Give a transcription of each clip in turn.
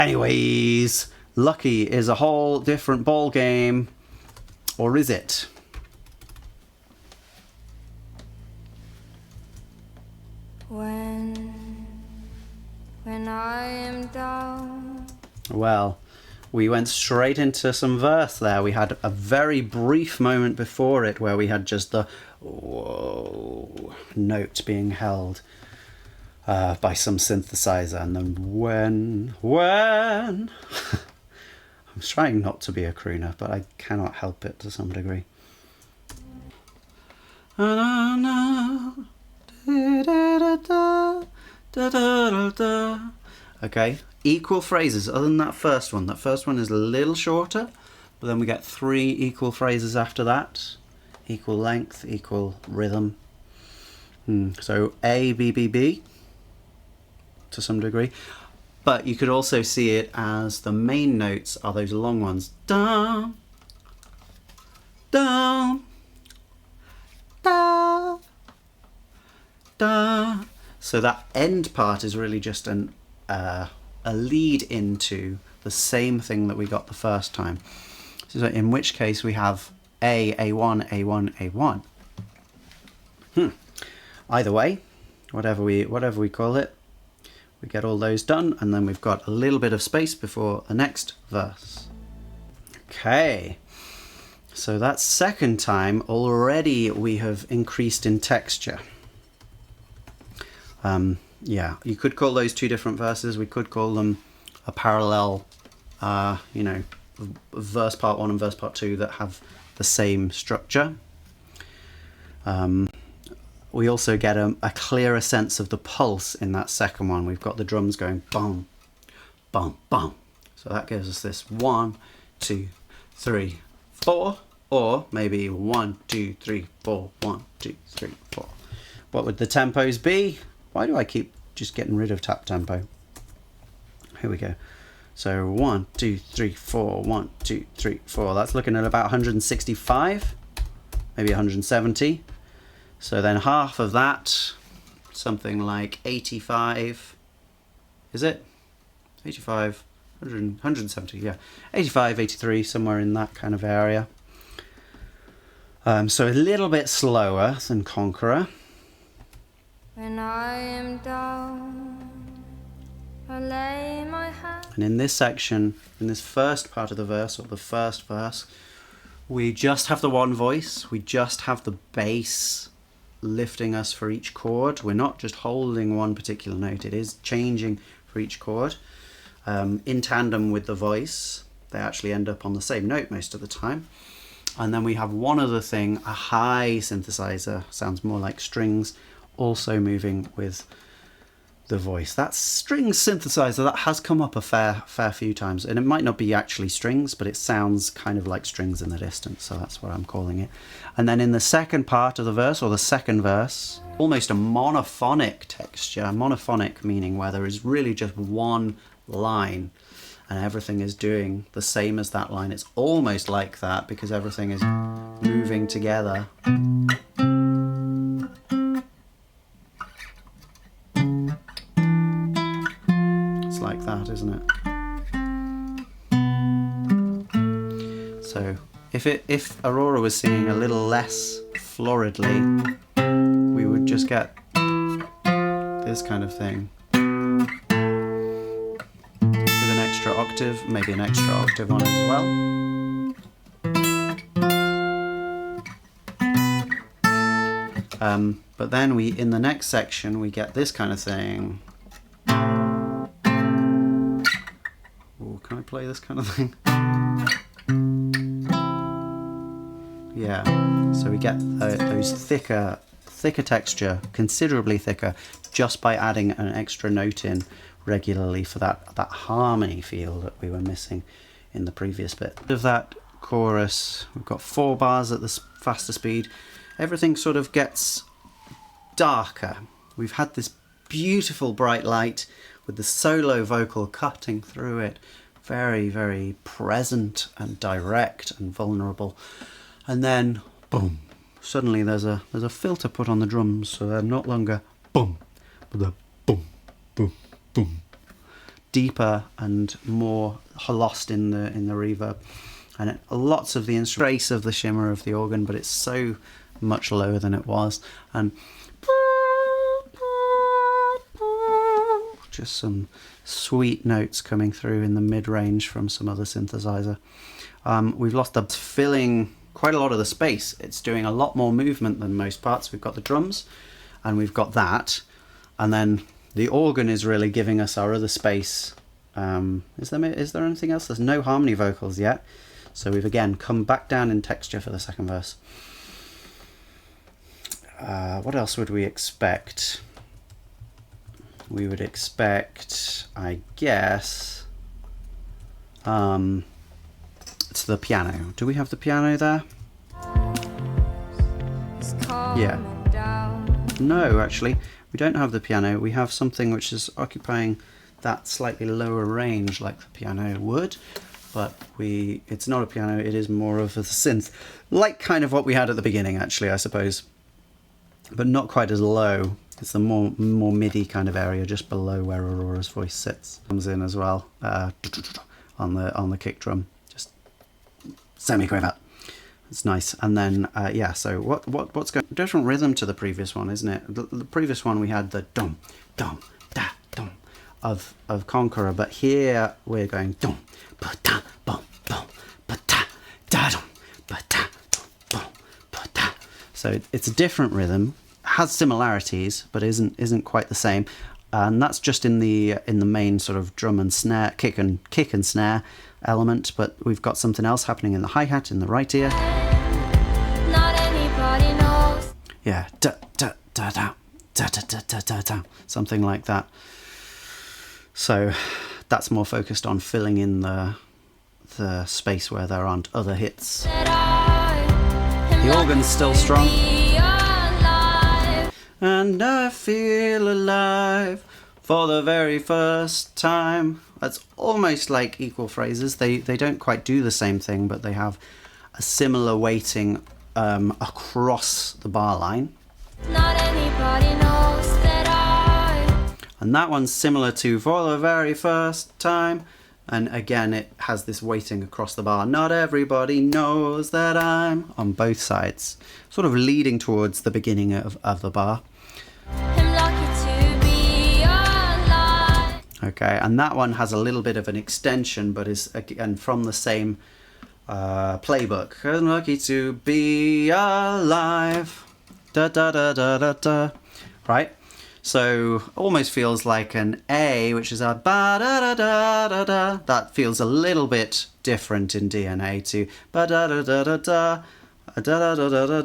Anyways, Lucky is a whole different ball game. Or is it? When I am down. Well, we went straight into some verse there. We had a very brief moment before it where we had just the whoa note being held by some synthesizer, and then when I'm trying not to be a crooner, but I cannot help it to some degree. Okay, equal phrases other than that first one. That first one is a little shorter, but then we get 3 equal phrases after that. Equal length, equal rhythm. So A, B, B, B to some degree. But you could also see it as the main notes are those long ones. Da, da, da, da. So that end part is really just a lead into the same thing that we got the first time. So in which case we have A, A1, A1, A1. Either way, whatever we call it, we get all those done, and then we've got a little bit of space before the next verse. Okay, so that second time already we have increased in texture. Yeah, you could call those 2 different verses. We could call them a parallel, verse part 1 and verse part 2 that have the same structure. We also get a clearer sense of the pulse in that second one. We've got the drums going bum, bum, bum. So that gives us this 1, 2, 3, 4, or maybe 1, 2, 3, 4, 1, 2, 3, 4. What would the tempos be? Why do I keep just getting rid of tap tempo? Here we go. So 1, 2, 3, 4, 1, 2, 3, 4. That's looking at about 165, maybe 170. So then half of that, something like 85, is it? 85, 100, 170, yeah. 85, 83, somewhere in that kind of area. So a little bit slower than Conqueror. When I am down, I lay my hand. And in this section, in this first part of the verse, or the first verse, we just have the one voice. We just have the bass lifting us for each chord. We're not just holding one particular note. It is changing for each chord. In tandem with the voice, they actually end up on the same note most of the time. And then we have one other thing, a high synthesizer, sounds more like strings, also moving with the voice. That string synthesizer, that has come up a fair few times, and it might not be actually strings, but it sounds kind of like strings in the distance, so that's what I'm calling it. And then in the second part of the verse, or the second verse, almost a monophonic texture. Monophonic meaning where there is really just one line and everything is doing the same as that line. It's almost like that because everything is moving together. Like that, isn't it? So if Aurora was singing a little less floridly, we would just get this kind of thing with an extra octave, maybe an extra octave on it as well. But then in the next section we get this kind of thing. Can I play this kind of thing? Yeah, so we get those thicker texture, considerably thicker, just by adding an extra note in regularly for that harmony feel that we were missing in the previous bit. Of that chorus, we've got 4 bars at the faster speed. Everything sort of gets darker. We've had this beautiful bright light with the solo vocal cutting through it. Very, very present and direct and vulnerable. And then, boom, suddenly there's a filter put on the drums, so they're no longer boom, but they're boom, boom, boom. deeper and more lost in the reverb, and lots of the trace of the shimmer of the organ, but it's so much lower than it was, and just some sweet notes coming through in the mid-range from some other synthesizer. We've lost the filling quite a lot of the space. It's doing a lot more movement than most parts. We've got the drums and we've got that, and then the organ is really giving us our other space. Is there anything else? There's no harmony vocals yet, so we've again come back down in texture for the second verse. What else would we expect? We would expect, I guess, it's the piano. Do we have the piano there? Yeah. No, actually, we don't have the piano. We have something which is occupying that slightly lower range like the piano would, but it's not a piano, it is more of a synth, like kind of what we had at the beginning, actually, I suppose, but not quite as low. It's the more MIDI kind of area just below where Aurora's voice sits. Comes in as well on the kick drum, just semi-cravat. It's nice. And then yeah, so what's going, different rhythm to the previous one, isn't it? The previous one we had the dum dum da dum of Conqueror, but here we're going dum ba da bum bum ba da da dum ba da bum ba da. So it's a different rhythm, has similarities, but isn't quite the same. And that's just in the main sort of drum and snare, kick and snare element, but we've got something else happening in the hi-hat in the right ear. Not anybody knows. Yeah, da da da da da da da da da da, something like that. So that's more focused on filling in the space where there aren't other hits. The organ's still strong. And I feel alive for the very first time. That's almost like equal phrases. They don't quite do the same thing, but they have a similar weighting across the bar line. Not anybody knows that And that one's similar to for the very first time. And again, it has this weighting across the bar. Not everybody knows that I'm on both sides, sort of leading towards the beginning of the bar. I'm lucky to be alive. Okay, and that one has a little bit of an extension, but is again from the same playbook. I'm lucky to be alive. Da da da da da da. Right? So almost feels like an A, which is a ba da da da da da. That feels a little bit different in DNA to ba da da da da da da da da da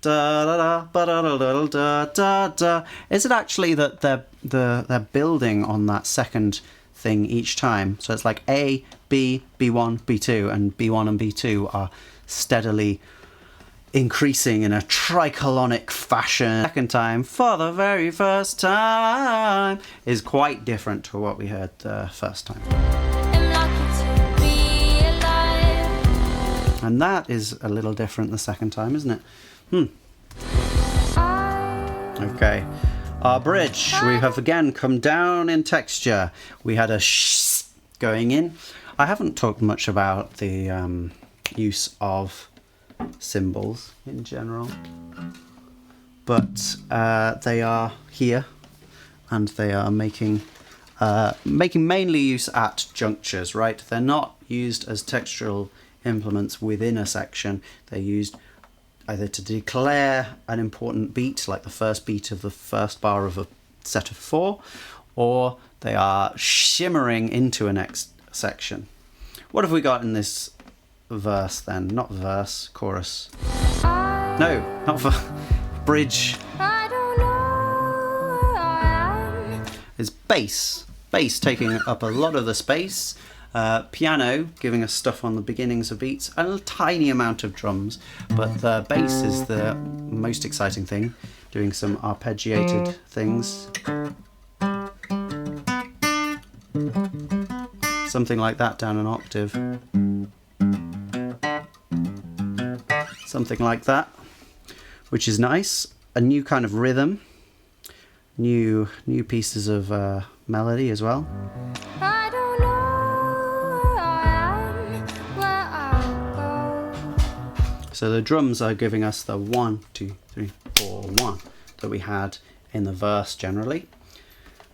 da da da da da da. Is it actually that they're building on that second thing each time? So it's like A, B, B1, B2, and B1 and B2 are steadily increasing in a tricolonic fashion. Second time, for the very first time, is quite different to what we heard the first time. I'm lucky to be alive. And that is a little different the second time, isn't it? Okay. Our bridge, we have again come down in texture. We had a sh going in. I haven't talked much about the use of cymbals in general, but they are here, and they are making mainly use at junctures, right? They're not used as textural implements within a section. They're used either to declare an important beat, like the first beat of the first bar of a set of 4, or they are shimmering into a next section. What have we got in this verse then? Not verse, chorus. No, not bridge. I don't know where I am. Is bass. Bass taking up a lot of the space. Piano giving us stuff on the beginnings of beats, and a tiny amount of drums, but the bass is the most exciting thing, doing some arpeggiated things. Something like that down an octave. Something like that, which is nice. A new kind of rhythm, new pieces of melody as well. I So the drums are giving us the 1, 2, 3, 4, 1 that we had in the verse generally.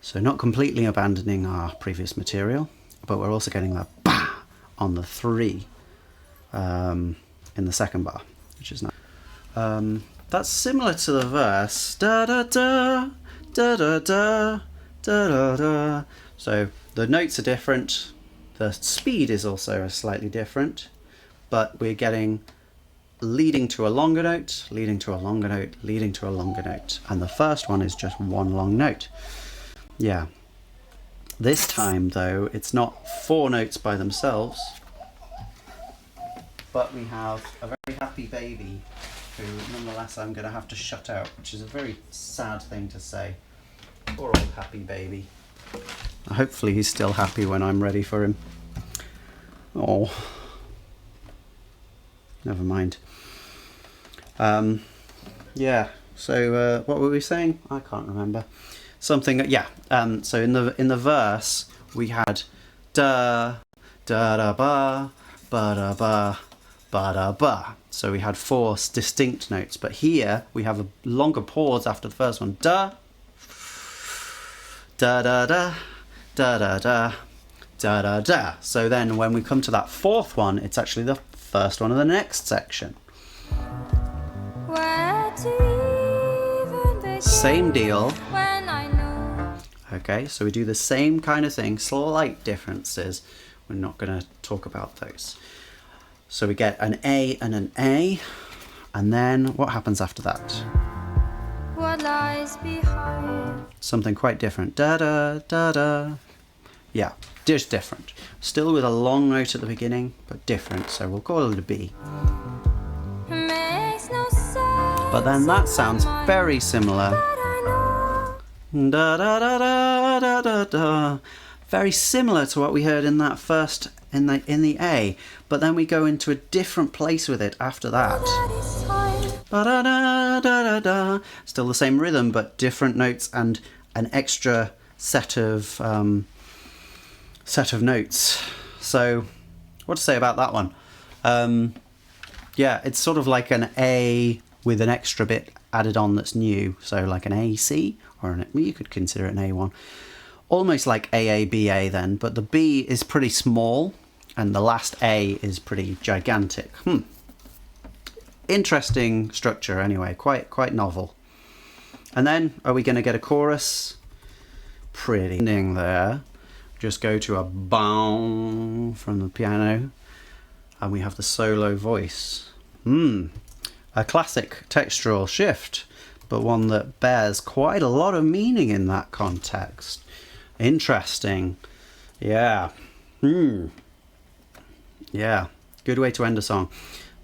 So not completely abandoning our previous material, but we're also getting the ba on the 3 in the second bar, which is nice. That's similar to the verse. Da da da da da da da da da. So the notes are different. The speed is also slightly different, but we're getting leading to a longer note, leading to a longer note, leading to a longer note. And the first one is just one long note. Yeah. This time, though, it's not 4 notes by themselves, but we have a very happy baby who, nonetheless, I'm going to have to shut out, which is a very sad thing to say. Poor old happy baby. Hopefully he's still happy when I'm ready for him. Oh. Never mind. Yeah, so what were we saying? I can't remember. Something, yeah. So in the verse we had da da da ba ba da ba ba da ba. So we had 4 distinct notes, but here we have a longer pause after the first one. Da da da da da da da da da da. So then when we come to that 4th one, it's actually the first one of the next section. Where to even begin Same deal. when I know Okay, so we do the same kind of thing, slight differences. We're not going to talk about those. So we get an A and an A, and then what happens after that? what lies behind. Something quite different. Da da da da. Yeah, just different. Still with a long note at the beginning, but different. So we'll call it a B. Makes no sense. But then that sounds very similar. But I know Da da da da da da da. Very similar to what we heard in that first in the A, but then we go into a different place with it after that. that it's time. Ba da da da da da. Still the same rhythm, but different notes and an extra set of notes. So, what to say about that one? Yeah, it's sort of like an A with an extra bit added on that's new. So like an AC, or you could consider it an A1. Almost like AABA then, but the B is pretty small and the last A is pretty gigantic. Interesting structure anyway, quite novel. And then, are we going to get a chorus? Pretty ending there. Just go to a bang from the piano and we have the solo voice. A classic textural shift, but one that bears quite a lot of meaning in that context. Interesting. Yeah. Yeah. Good way to end a song.